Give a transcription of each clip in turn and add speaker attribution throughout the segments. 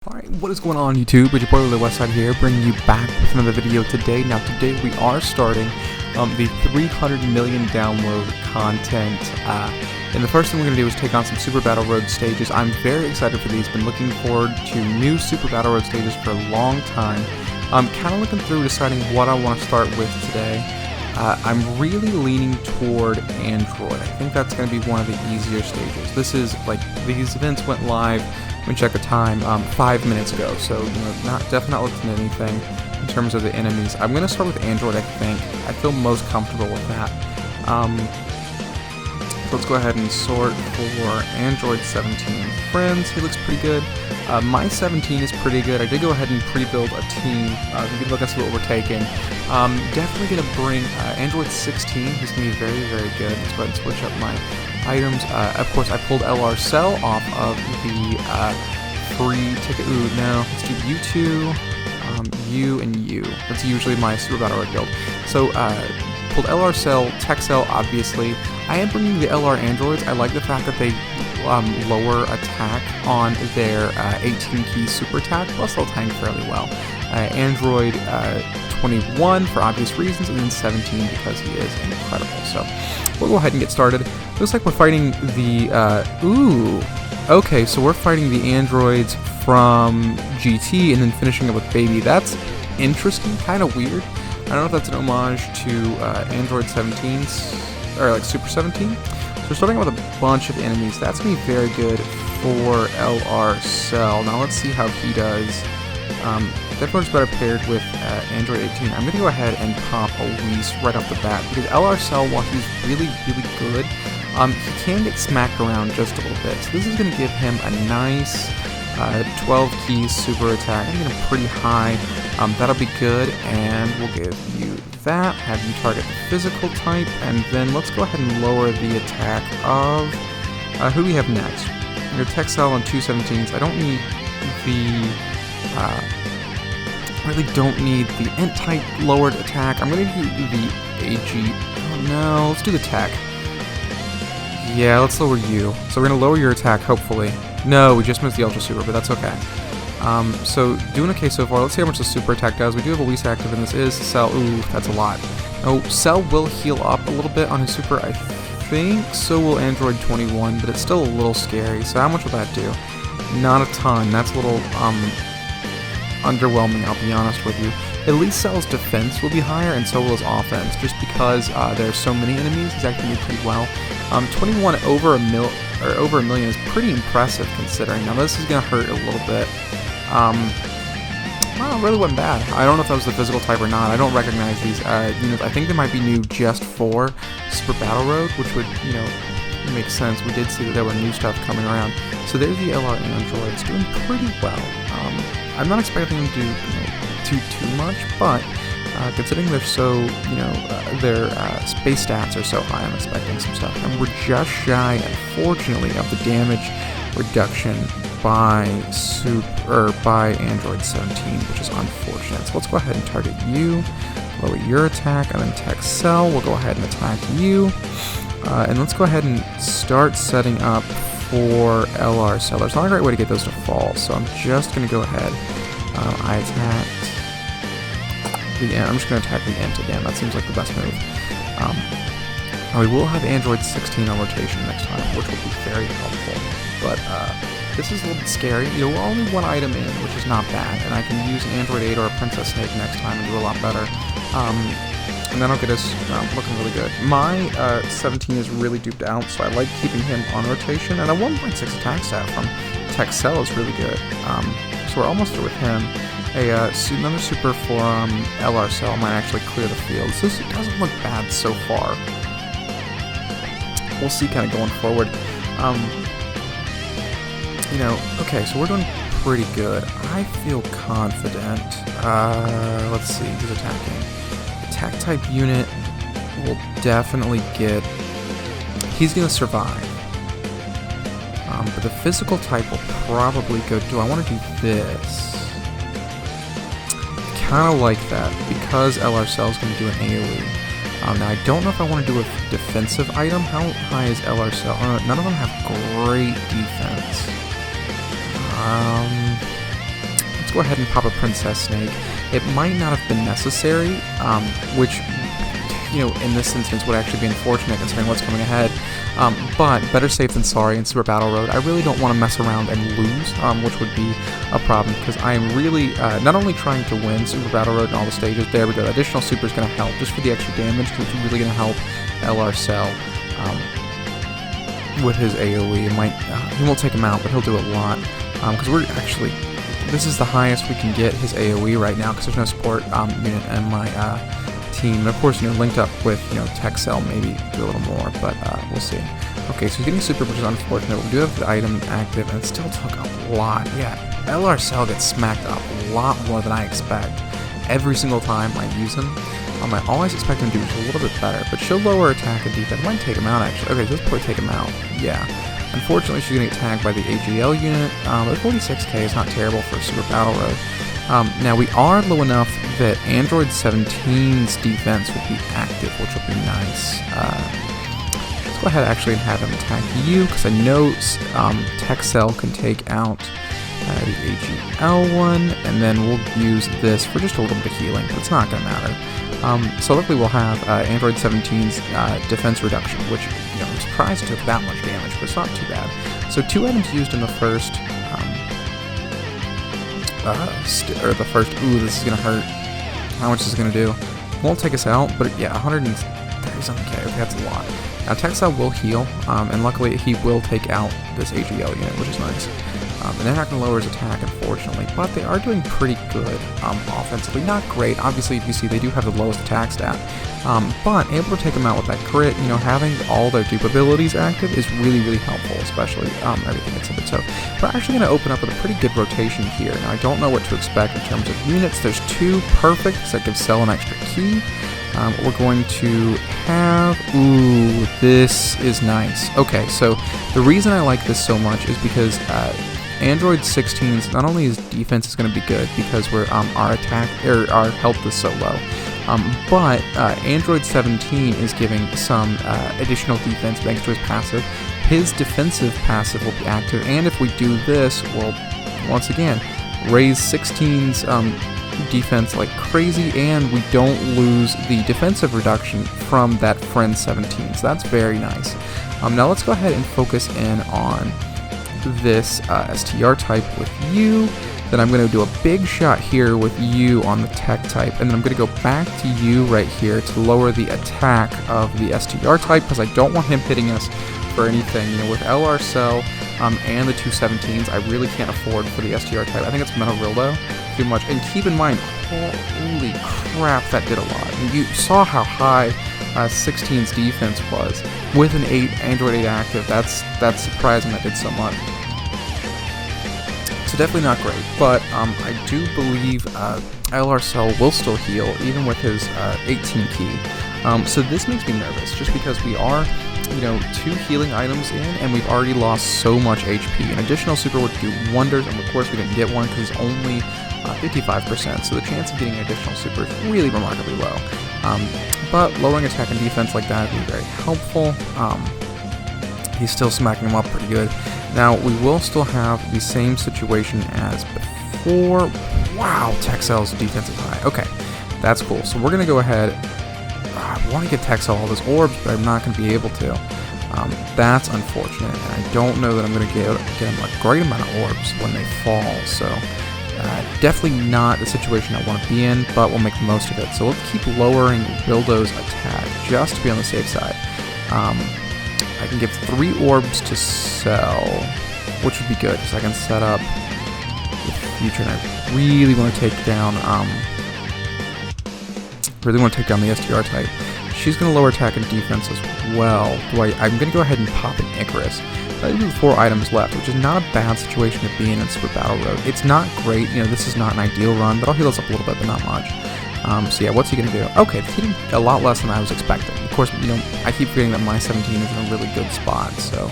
Speaker 1: Alright, what is going on YouTube? It's your boy West Side here, bringing you back with another video today. Now today we are starting the 300 million download content, and the first thing we're going to do is take on some Super Battle Road stages. I'm very excited for these, been looking forward to new Super Battle Road stages for a long time. I'm kind of looking through deciding what I want to start with today. I'm really leaning toward Android. I think that's going to be one of the easier stages. This is like, these events went live, let me check the time, 5 minutes ago, so definitely not looking at anything in terms of the enemies. I'm going to start with Android, I think. I feel most comfortable with that. So let's go ahead and sort for Android 17 friends. He looks pretty good. My 17 is pretty good. I did go ahead and pre-build a team. You can look and see what we're taking. Definitely going to bring Android 16. He's going to be very, very good. Let's go ahead and switch up my items. Of course, I pulled LR Cell off of the free ticket. Ooh, no. Let's do you two, you, and you. That's usually my Super Battle Road build. So, pulled LR Cell, Tech Cell, obviously. I am bringing the LR Androids. I like the fact that they lower attack on their 18-key super attack, plus they'll tank fairly well. Android 21 for obvious reasons, and then 17 because he is incredible. So we'll go ahead and get started. Looks like we're fighting the, okay, so we're fighting the androids from GT and then finishing up with Baby. That's interesting, kind of weird. I don't know if that's an homage to Android 17's, or like Super 17. So we're starting out with a bunch of enemies. That's going to be very good for LR Cell. Now let's see how he does. Definitely better paired with Android 18. I'm going to go ahead and pop a Whis right off the bat, because LR Cell, while he's really, really good, he can get smacked around just a little bit. So this is going to give him a nice 12-key super attack. I'm getting pretty high. That'll be good, and we'll give you that. Have you target the physical type, and then let's go ahead and lower the attack of who do we have next? Your Tech Cell on 217s. I don't need the really don't need the Int type lowered attack. I'm gonna do the AG. Oh no, let's do the Tech. Yeah, let's lower you. So we're gonna lower your attack, hopefully. No, we just missed the Ultra Super, but that's okay. So doing okay so far. Let's see how much the super attack does. We do have a Whis active, and this is Cell. Ooh, that's a lot. Oh, Cell will heal up a little bit on his super, I think. So will Android 21, but it's still a little scary. So how much will that do? Not a ton. That's a little underwhelming, I'll be honest with you. At least Cell's defense will be higher, and so will his offense, just because there's so many enemies. He's actually doing pretty well. 21 over a million is pretty impressive considering. Now this is gonna hurt a little bit. Well, it really wasn't bad. I don't know if that was the physical type or not. I don't recognize these units. I think they might be new just for Super Battle Road, which would, make sense. We did see that there were new stuff coming around. So there's the LR Androids doing pretty well. I'm not expecting them to do too much, but considering they're so, their space stats are so high, I'm expecting some stuff. And we're just shy, unfortunately, of the damage reduction by Android 17, which is unfortunate. So let's go ahead and target you, lower your attack, and then Tech Cell. We'll go ahead and attack you. And let's go ahead and start setting up for LR Cell. There's not a great way to get those to fall, so I'm just going to go ahead. I attacked the Int. I'm just going to attack the Int again. That seems like the best move. We will have Android 16 on rotation next time, which will be very helpful. But this is a little bit scary. We're only one item in, which is not bad, and I can use Android 8 or a Princess Snake next time and do a lot better. And that'll get us looking really good. My 17 is really duped out, so I like keeping him on rotation, and a 1.6 attack stat from Tech Cell is really good. So we're almost through with him. Another super for LR Cell might actually clear the field. So this doesn't look bad so far. We'll see kind of going forward. Okay, so we're doing pretty good. I feel confident. Let's see, who's attacking? Attack type unit will definitely get... He's going to survive. But the physical type will probably go... Do I want to do this? I kind of like that, because LR Cell is going to do an AoE. Now, I don't know if I want to do a defensive item. How high is LR Cell? None of them have great defense. let's go ahead and pop a Princess Snake. It might not have been necessary, which, you know, in this instance would actually be unfortunate considering what's coming ahead. But better safe than sorry in Super Battle Road. I really don't want to mess around and lose, which would be a problem, because I am really not only trying to win Super Battle Road in all the stages. There we go. The additional super is going to help just for the extra damage, because it's really going to help LR Cell with his AoE. It might he won't take him out, but he'll do a lot, because we're actually, this is the highest we can get his AoE right now, because there's no support unit in my team. And of course, you know, linked up with, you know, Tech Cell, maybe do a little more, but we'll see. Okay, so he's getting super, which is unfortunate. We do have the item active, and it still took a lot. Yeah, LR Cell gets smacked up a lot more than I expect every single time I use him. I always expect him to do just a little bit better, but she'll lower attack and defense. Might take him out, actually. Okay, so let's probably take him out. Yeah. Unfortunately, she's going to get tagged by the AGL unit, but 46k is not terrible for Super Battle Road. Now, we are low enough that Android 17's defense will be active, which will be nice. Let's go ahead actually and have him attack you, because I know Tech Cell can take out the AGL one, and then we'll use this for just a little bit of healing, but it's not going to matter. So luckily we'll have Android 17's defense reduction, which, you know, I'm surprised it took that much damage, but it's not too bad. So 2 items used in the first, ooh, this is going to hurt. How much is it going to do? Won't take us out, but yeah, 130-something-k, okay, that's a lot. Now, Tech Cell will heal, and luckily he will take out this AGL unit, which is nice. And they're not going to lower his attack, unfortunately, but they are doing pretty good offensively. Not great, obviously, if you see, they do have the lowest attack stat, but able to take them out with that crit. You know, having all their dupe abilities active is really, really helpful, especially everything except so. We're actually going to open up with a pretty good rotation here. Now, I don't know what to expect in terms of units. There's 2 perfects that give Cell an extra key. We're going to have, ooh, this is nice. Okay, so the reason I like this so much is because Android 16's, not only his defense is going to be good because we're our attack or our health is so low, but Android 17 is giving some additional defense thanks to his passive. His defensive passive will be active, and if we do this, we'll once again raise 16's defense like crazy, and we don't lose the defensive reduction from that friend 17. So that's very nice. Now let's go ahead and focus in on this STR type with you. Then I'm going to do a big shot here with you on the tech type, and then I'm going to go back to you right here to lower the attack of the STR type, because I don't want him hitting us for anything. You know, with LR Cell and the 217s, I really can't afford for the STR type. I think it's Metarildo too much. And keep in mind, holy crap, that did a lot. And you saw how high 16's defense was with an Android 8 active. That's surprising that did so much. So definitely not great, but I do believe LR Cell will still heal even with his 18 key. So this makes me nervous just because we are, you know, 2 healing items in, and we've already lost so much HP. An additional super would do wonders, and of course we didn't get one because it's only 55%, so the chance of getting an additional super is really remarkably low. But lowering attack and defense like that would be very helpful. He's still smacking him up pretty good. Now, we will still have the same situation as before. Wow, Tech Cell's defense is high. Okay, that's cool. So we're going to go ahead. I want to get Tech Cell all those orbs, but I'm not going to be able to. That's unfortunate, and I don't know that I'm going to get him a great amount of orbs when they fall. So definitely not the situation I want to be in, but we'll make the most of it. So let's keep lowering Rildo's attack just to be on the safe side. I can give 3 orbs to Cell, which would be good because I can set up the future, and I really want to take down the STR type. She's going to lower attack and defense as well. I'm going to go ahead and pop an Icarus. I have 4 items left, which is not a bad situation to be in Super Battle Road. It's not great, you know, this is not an ideal run, but I'll heal us up a little bit, but not much. So yeah, what's he going to do? Okay, he's hitting a lot less than I was expecting. Of course, you know, I keep forgetting that my 17 is in a really good spot, so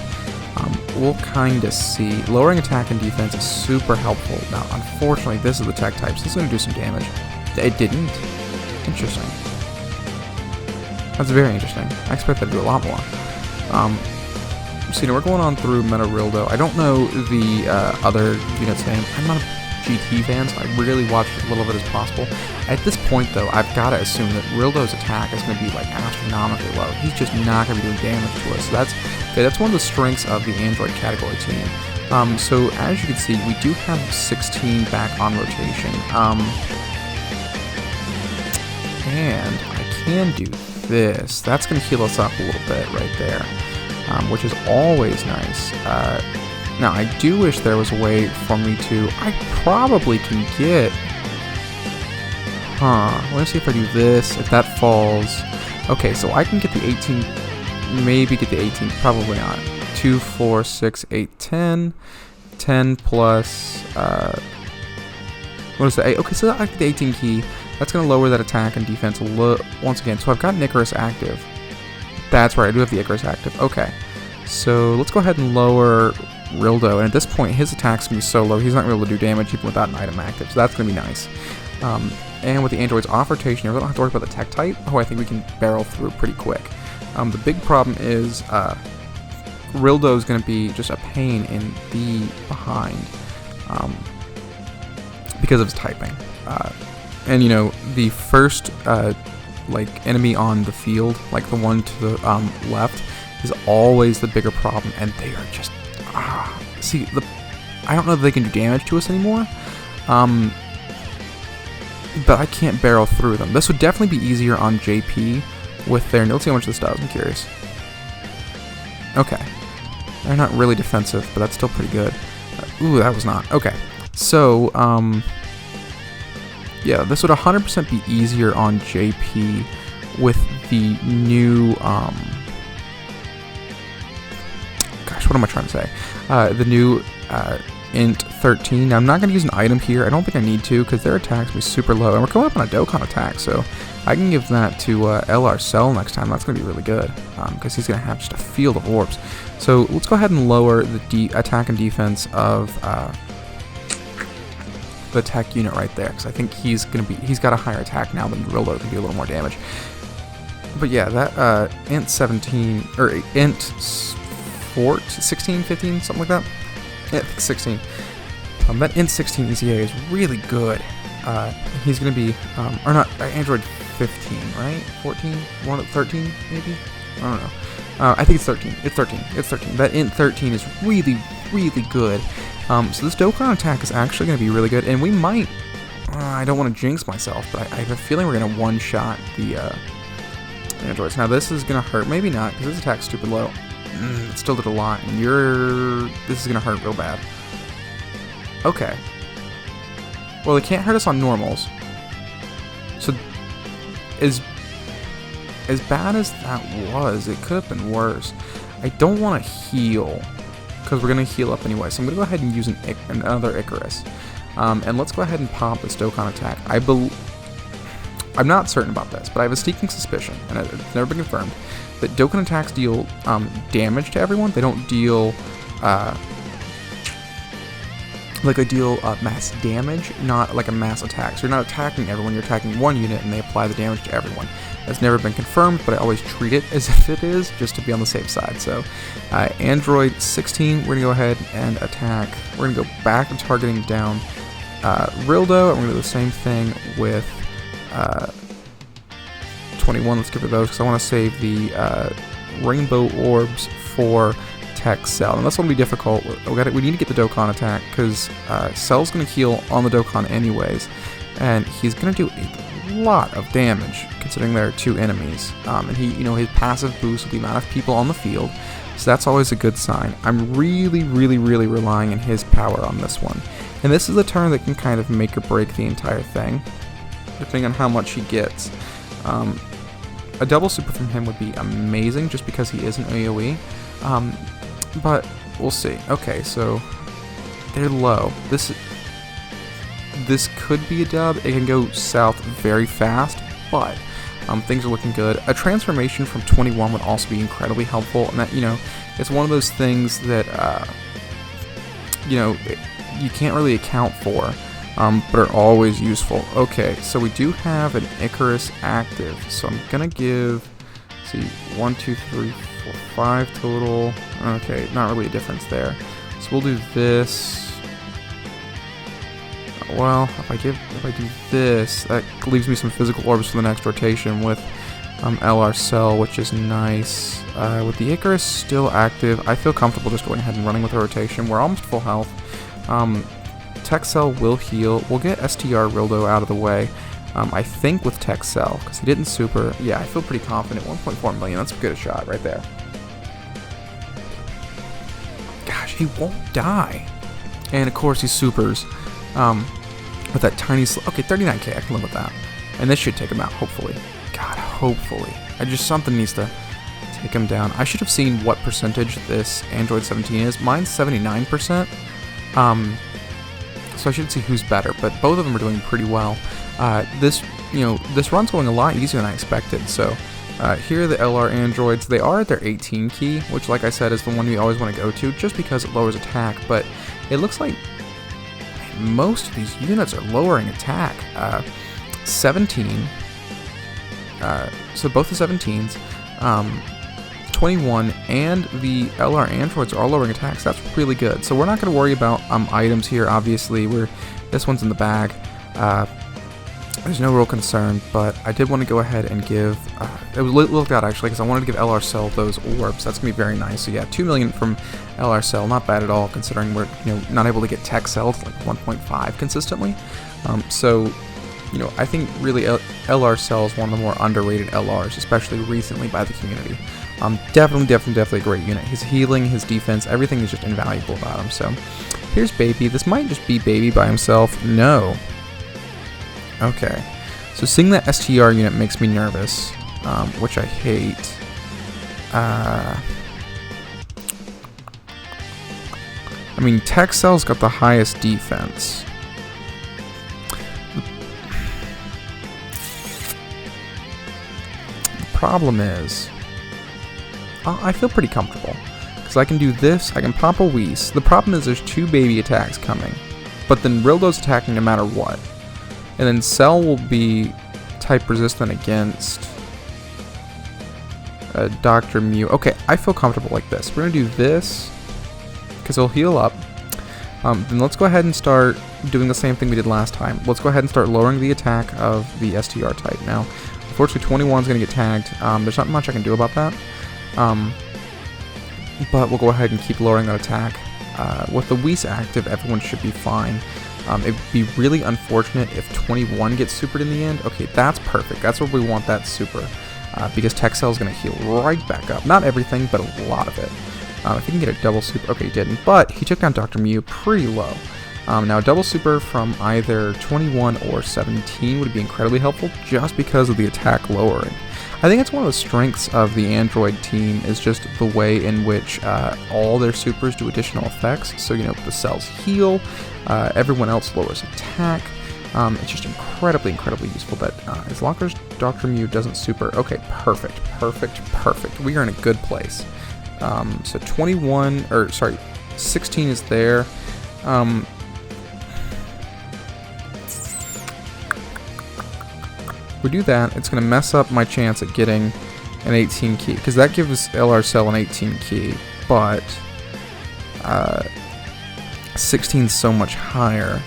Speaker 1: we'll kind of see. Lowering attack and defense is super helpful. Now, unfortunately, this is the tech type, so this is going to do some damage. It didn't. Interesting. That's very interesting. I expect that to do a lot more. So, you know, we're going on through Metarildo. I don't know the other unit's name. I'm not a GT fan, so I really watched as little of it as possible. At this point, though, I've got to assume that Rildo's attack is going to be like astronomically low. He's just not going to be doing damage to us. So that's one of the strengths of the Android category team. So as you can see, we do have 16 back on rotation. And I can do this. That's going to heal us up a little bit right there, which is always nice. Now, I do wish there was a way for me to... I probably can get... Let's see if I do this, if that falls. Okay, so I can get the 18... Maybe get the 18, probably not. 2, 4, 6, 8, 10. 10 plus... what is that? Okay, so I get the 18 key. That's going to lower that attack and defense once again. So I've got an Icarus active. That's right, I do have the Icarus active. Okay, so let's go ahead and lower Rildo. And at this point, his attack's going to be so low, he's not going to be able to do damage even without an item active. So that's going to be nice. And with the androids off rotation, we don't have to worry about the tech type. Oh, I think we can barrel through pretty quick. The big problem is Rildo is going to be just a pain in the behind because of his typing. And you know, the first like enemy on the field, like the one to the left, is always the bigger problem, and they are just see I don't know if they can do damage to us anymore, but I can't barrel through them. This would definitely be easier on JP with their... Let's see how much this does. I'm curious. Okay, they're not really defensive, but that's still pretty good. Ooh, that was not okay. So yeah, this would 100% be easier on JP with the new, gosh, what am I trying to say? The new Int 13. Now, I'm not going to use an item here. I don't think I need to because their attack's be super low. And we're coming up on a Dokkan attack, so I can give that to LR Cell next time. That's going to be really good because he's going to have just a field of orbs. So let's go ahead and lower the attack and defense of... the tech unit right there, because I think he's got a higher attack now than Rildo, can do a little more damage. But yeah, that Int 17 or Int 16, 15, something like that. Yeah, I think 16. That Int 16 EZA is really good. He's gonna be or not Android 15, right? 14, 13 maybe. I don't know. I think it's 13. It's 13. It's 13. That Int 13 is really, really good. So this Dokkan attack is actually going to be really good, and we might... I don't want to jinx myself, but I have a feeling we're going to one-shot the androids. Now this is going to hurt. Maybe not, because this attack's stupid low. It still did a lot, and this is going to hurt real bad. Okay. Well, they can't hurt us on normals. So, as bad as that was, it could have been worse. I don't want to heal, because we're going to heal up anyway. So I'm going to go ahead and use another Icarus. And let's go ahead and pop this Dokkan attack. I'm not certain about this, but I have a sneaking suspicion, and it's never been confirmed, that Dokkan attacks deal damage to everyone. They don't deal... like they deal mass damage, not like a mass attack. So you're not attacking everyone, you're attacking one unit, and they apply the damage to everyone. That's never been confirmed, but I always treat it as if it is, just to be on the safe side. So, Android 16, we're going to go ahead and attack. We're going to go back and targeting down Rildo, and we're going to do the same thing with 21. Let's get rid of those, because I want to save the Rainbow Orbs for Tech Cell. And that's going to be difficult. We need to get the Dokkan attack, because Cell's going to heal on the Dokkan anyways, and he's going to do a lot of damage considering there are two enemies, and his passive boost with the amount of people on the field, so that's always a good sign. I'm really relying on his power on this one, and this is a turn that can kind of make or break the entire thing depending on how much he gets. A double super from him would be amazing just because he is an AoE, but we'll see. Okay, so they're low. This could be a dub. It can go south very fast, but things are looking good. A transformation from 21 would also be incredibly helpful, and that, it's one of those things that, you can't really account for, but are always useful. Okay, so we do have an Icarus active, so I'm gonna give, let's see, 1, 2, 3, 4, 5 total. Okay, not really a difference there. So we'll do this. well, if I do this, that leaves me some physical orbs for the next rotation with LR Cell, which is nice. With the Icarus still active, I feel comfortable just going ahead and running with a rotation. We're almost full health. Tech Cell will heal. We'll get STR Rildo out of the way. I think with Tech Cell, because he didn't super. Yeah, I feel pretty confident. 1.4 million, that's a good shot right there. Gosh, he won't die. And of course he supers with that tiny okay, 39k, I can live with that. And this should take him out, hopefully. God, hopefully. Something needs to take him down. I should have seen what percentage this Android 17 is. Mine's 79%. So I should see who's better, but both of them are doing pretty well. This run's going a lot easier than I expected. So here are the LR androids. They are at their 18 key, which, like I said, is the one you always want to go to, just because it lowers attack. But it looks like most of these units are lowering attack. 17. So both the 17s, 21, and the LR androids are all lowering attacks. That's really good. So we're not going to worry about items here. Obviously, this one's in the bag. There's no real concern, but I did want to go ahead and give. It was looked out actually because I wanted to give LR Cell those orbs. That's gonna be very nice. So yeah, 2 million from LR Cell, not bad at all considering we're not able to get Tech Cell to like 1.5 consistently. So I think really LR Cell is one of the more underrated LRs, especially recently by the community. Definitely a great unit. His healing, his defense, everything is just invaluable about him. So here's Baby. This might just be Baby by himself. No. Okay. So seeing that STR unit makes me nervous, which I hate. I mean, Tech Cell's got the highest defense. Problem is, I feel pretty comfortable because I can do this. I can pop a Whis. The problem is there's 2 baby attacks coming, but then Rildo's attacking no matter what, and then Cell will be type resistant against Dr. Mew. Okay, I feel comfortable like this. We're gonna do this because he'll heal up. Then let's go ahead and start doing the same thing we did last time. Let's go ahead and start lowering the attack of the STR type now. Unfortunately, 21 is going to get tagged. There's not much I can do about that. But we'll go ahead and keep lowering that attack. With the Whis active, everyone should be fine. It'd be really unfortunate if 21 gets supered in the end. Okay, that's perfect. That's where we want that super. Because Tech Cell is going to heal right back up. Not everything, but a lot of it. If he can get a double super... Okay, he didn't. But he took down Dr. Mew pretty low. Now, double super from either 21 or 17 would be incredibly helpful just because of the attack lowering. I think it's one of the strengths of the Android team is just the way in which all their supers do additional effects. So, the cells heal, everyone else lowers attack. It's just incredibly useful that as long as Dr. Mew doesn't super... Okay, perfect. We are in a good place. So 16 is there. If we do that, it's going to mess up my chance at getting an 18 key, because that gives LR Cell an 18 key, but 16 is so much higher.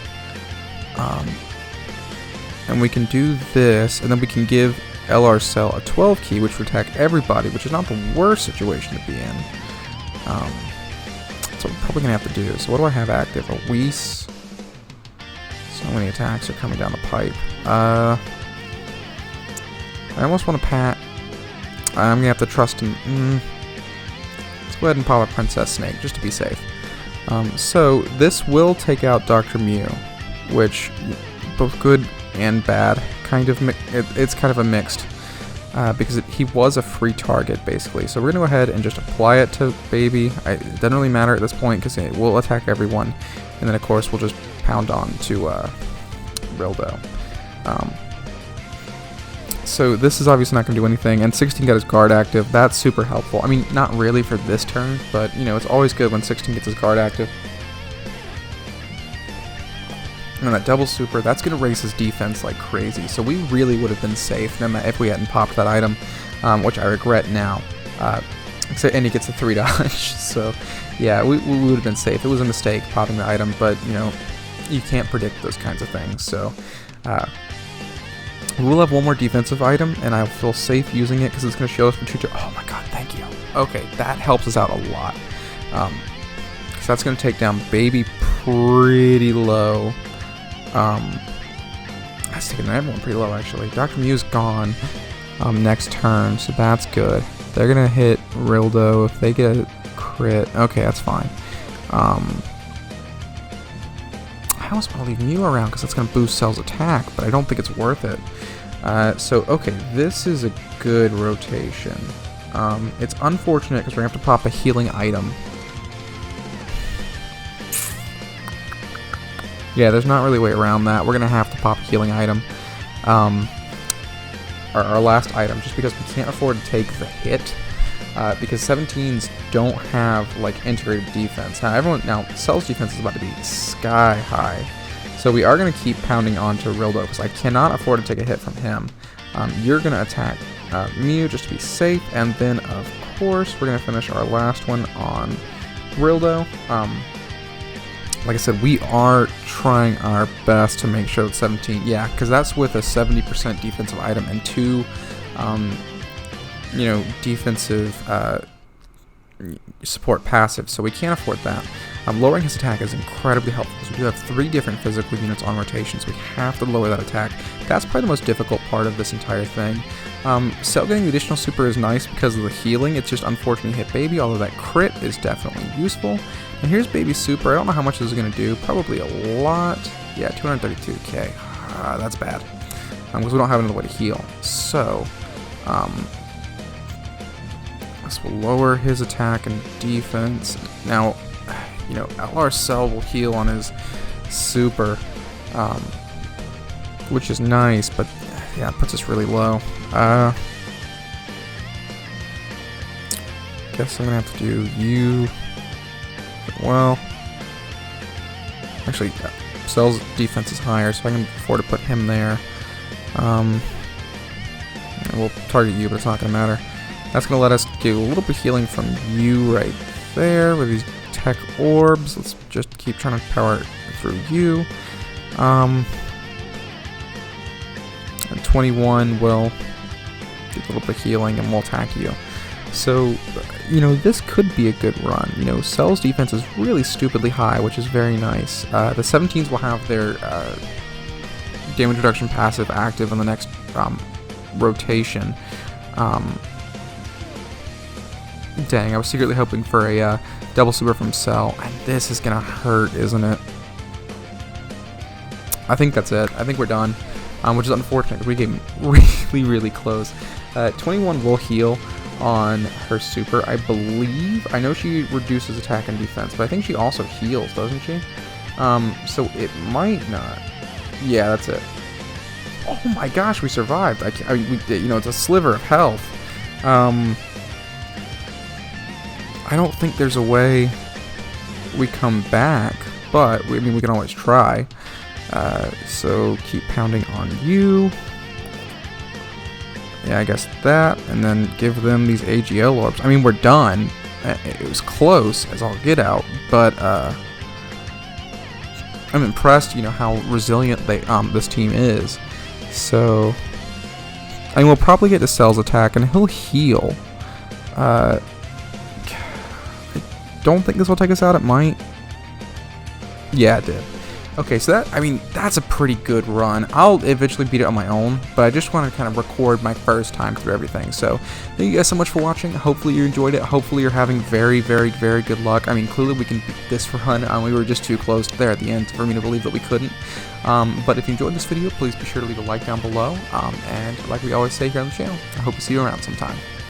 Speaker 1: And we can do this, and then we can give LR Cell a 12 key, which would attack everybody, which is not the worst situation to be in. So we're probably going to have to do. So what do I have active? A Whis. So many attacks are coming down the pipe. I almost want to pat. I'm going to have to trust him. Let's go ahead and pop a Princess Snake, just to be safe. So this will take out Dr. Mew, which both good and bad. It's kind of a mixed, because he was a free target, basically. So we're going to go ahead and just apply it to Baby. It doesn't really matter at this point, because it will attack everyone. And then, of course, we'll just pound on to Rildo. So this is obviously not going to do anything, and 16 got his guard active. That's super helpful. I mean, not really for this turn, but, it's always good when 16 gets his guard active. And that double super, that's going to raise his defense like crazy. So we really would have been safe no matter if we hadn't popped that item, which I regret now. And he gets a 3 dodge. So, yeah, we would have been safe. It was a mistake popping the item, but, you can't predict those kinds of things. So we will have one more defensive item, and I'll feel safe using it because it's going to show us for oh my god, thank you. Okay, that helps us out a lot. So that's going to take down Baby pretty low. That's taking everyone pretty low, actually. Dr. Mew's gone next turn, so that's good. They're going to hit Rildo if they get a crit. Okay, that's fine. I almost want to leave Mew around because that's going to boost Cell's attack, but I don't think it's worth it. So, okay, this is a good rotation. It's unfortunate because we're going to have to pop a healing item. Yeah, there's not really a way around that. We're going to have to pop a healing item. Our last item, just because we can't afford to take the hit. Because 17s don't have, like, integrated defense. Now, Cell's defense is about to be sky high. So we are going to keep pounding onto Rildo, because I cannot afford to take a hit from him. You're going to attack Mew just to be safe, and then, of course, we're going to finish our last one on Rildo. Like I said, we are trying our best to make sure that 17... Yeah, because that's with a 70% defensive item and 2... defensive support passive, so we can't afford that. Lowering his attack is incredibly helpful because we do have 3 different physical units on rotation, so we have to lower that attack. That's probably the most difficult part of this entire thing. Cell getting the additional super is nice because of the healing. It's just unfortunate hit Baby, although that crit is definitely useful. And here's Baby's super. I don't know how much this is going to do. Probably a lot. Yeah, 232k. That's bad. Because we don't have another way to heal. So, this will lower his attack and defense. Now, LR Cell will heal on his super, which is nice, but yeah, it puts us really low. Guess I'm gonna have to do you. Well, actually, Cell's defense is higher, so I can afford to put him there. We'll target you, but it's not gonna matter. That's gonna let us get a little bit of healing from you right there with these tech orbs. Let's just keep trying to power it through you. And 21 will get a little bit of healing and we'll attack you. So, this could be a good run. Cell's defense is really stupidly high, which is very nice. The 17s will have their damage reduction passive active in the next rotation. Dang, I was secretly hoping for a double super from Cell, and this is gonna hurt, isn't it? I think that's it. I think we're done, which is unfortunate because we came really, really close. 21 will heal on her super, I believe. I know she reduces attack and defense, but I think she also heals, doesn't she? So it might not. Yeah, that's it. Oh my gosh, we survived. I mean, we did. It's a sliver of health. I don't think there's a way we come back, but we can always try. So keep pounding on you. Yeah, I guess that, and then give them these AGL orbs. I mean, we're done. It was close as all get out, but I'm impressed. How resilient this team is. So, I mean, we'll probably get to Cell's attack, and he'll heal. I don't think this will take us out. It might. Yeah, it did. Okay, so that's a pretty good run. I'll eventually beat it on my own, but I just want to kind of record my first time through everything. So, thank you guys so much for watching. Hopefully you enjoyed it. Hopefully you're having very, very, very good luck. I mean, clearly we can beat this run. We were just too close there at the end for me to believe that we couldn't. But if you enjoyed this video, please be sure to leave a like down below. And like we always say here on the channel, I hope to see you around sometime.